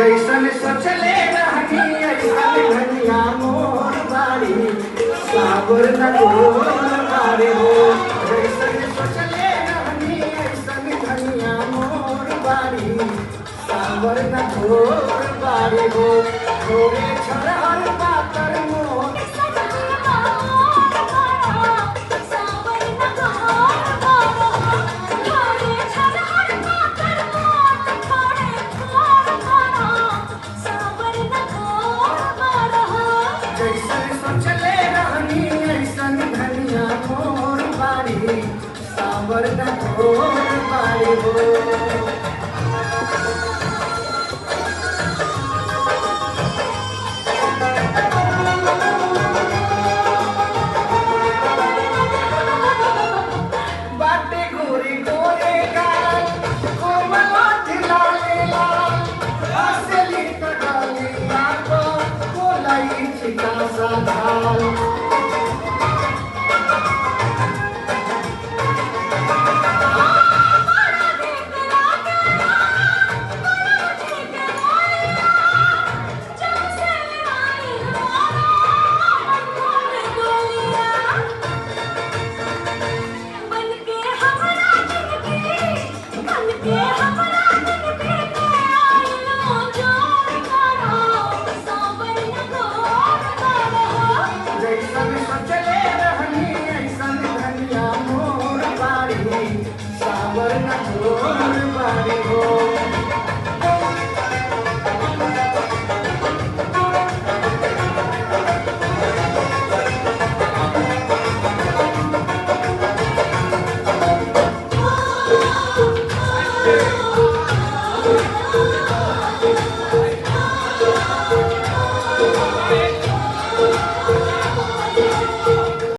जैसन सोचले रहनी ऐसन धनिया मोर बारी साबर न गोर बारे हो। जैसन सोचले रहनी ऐसन धनिया मोर बारी साबर न गोर बारे हो। थोड़े छरहर पातर मोर साबर न गोर बारे हो।